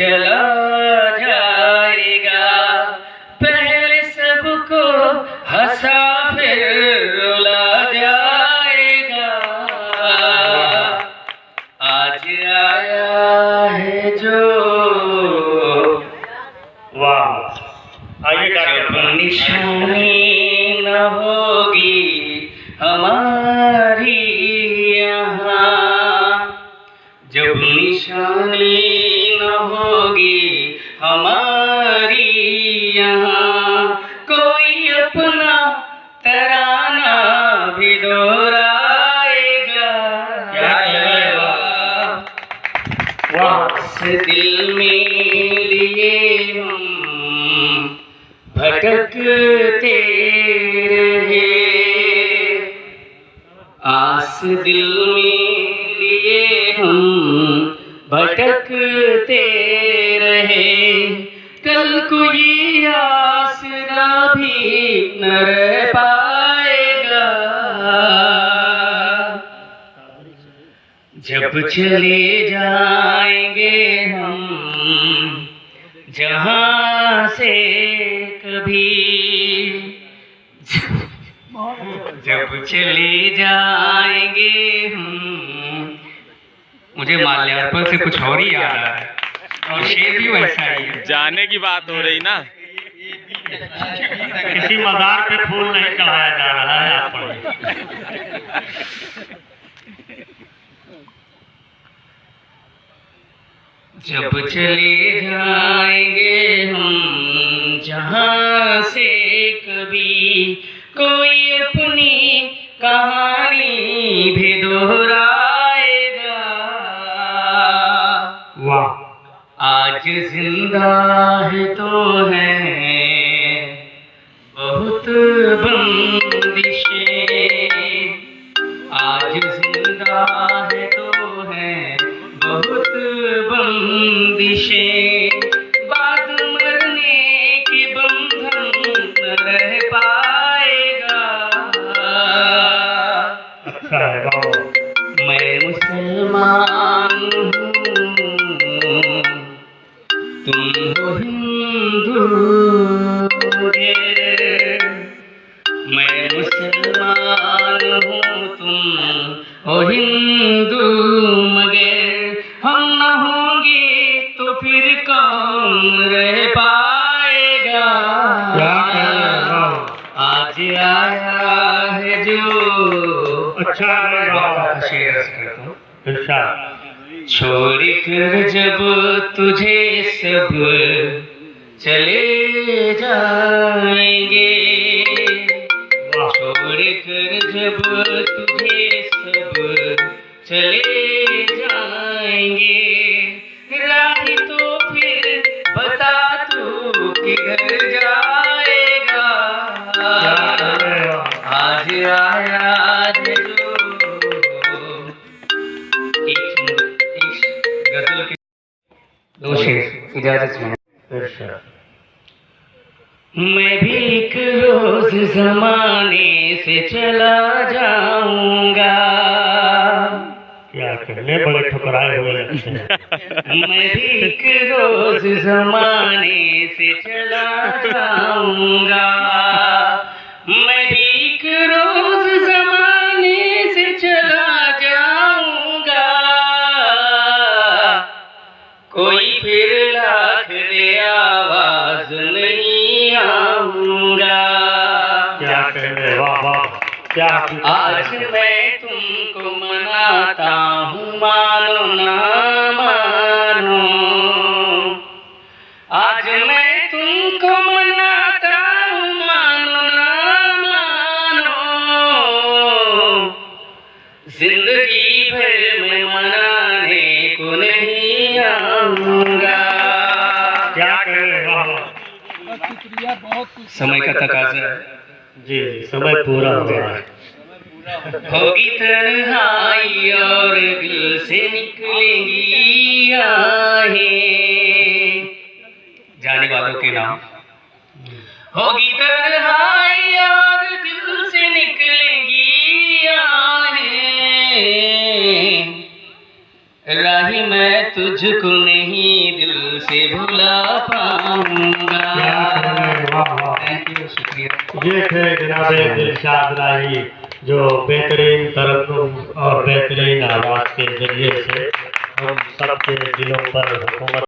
चला जाएगा। पहले सबको हंसा फिर रुला जाएगा। आज आया है जो जब निशानी न होगी हमारी यहाँ, जब निशानी न होगी हमारी यहाँ, कोई अपना तराना भी दोहराएगा। वास दिल में लिए हम भटकते रहे, आस दिल में लिए हम भटकते रहे। कल कोई आसरा भी न रह पाएगा। जब चले जाएंगे हम जहाँ से कभी, जब चले जाएंगे हम। मुझे माल्यार्पण से कुछ और ही याद आ रहा है और शेर भी वैसा ही है। जाने की बात हो रही ना, किसी मज़ार पे फूल नहीं चढ़ाया जा रहा है आप पर। जब चले जाएंगे हम जहाँ से कभी, कोई अपनी कहानी भी दोहराएगा। वाह। आज जिंदा है तो है बहुत बंदिशें, आज जिंदा है तो है बहुत बंदिशें। बाद मरने के बंधन न रह पाएगा। अच्छा है बाबा। मैं मुसलमान हूँ, तुम हो हिंदू। मैं मुसलमान हूँ, तुम हो हिंदू, मगर हम न होंगे तो फिर कौन रह पाएगा। आज आया है जो। अच्छा है बाबा। छोड़ कर जब तुझे सब चले जाएंगे, छोड़ कर जब तुझे सब चले जाएंगे, राही तो फिर बता तू किधर जाएगा। आज आया है जो। गजल के दो शेर इजाजत में। मैं भी एक रोज जमाने से चला जाऊंगा। क्या कहने बड़े ठुकराए हुए लगते हैं। मैं भी एक रोज जमाने से चला जाऊंगा। मैं भी एक रोज जमाने से चला जाऊंगा। कोई फिर लाख दे आवाज नहीं आऊंगा। क्या कहने, वाह वाह, क्या। आज मैं तुमको मनाता हूँ, मानो ना मानो। आज मैं तुमको मनाता हूँ, मानो ना मानो। जिंदगी भर में मनाने को नहीं आऊंगा। क्या कहने, वाह वाह। समय का तकाजा है जी, समय पूरा हो गया है। होगी तन्हाई और दिल से निकलेंगी आहें। जाने वालों के नाम। होगी तन्हाई और दिल से निकलेंगी आहें। राही मैं तुझको नहीं दिल से भुला पाऊंगा। थैंक यू, शुक्रिया। ये थे जनाब दिलशाद राही, जो बेहतरीन तरन्नुम और बेहतरीन आवाज़ के जरिए से हम सबके दिलों पर हुकूमत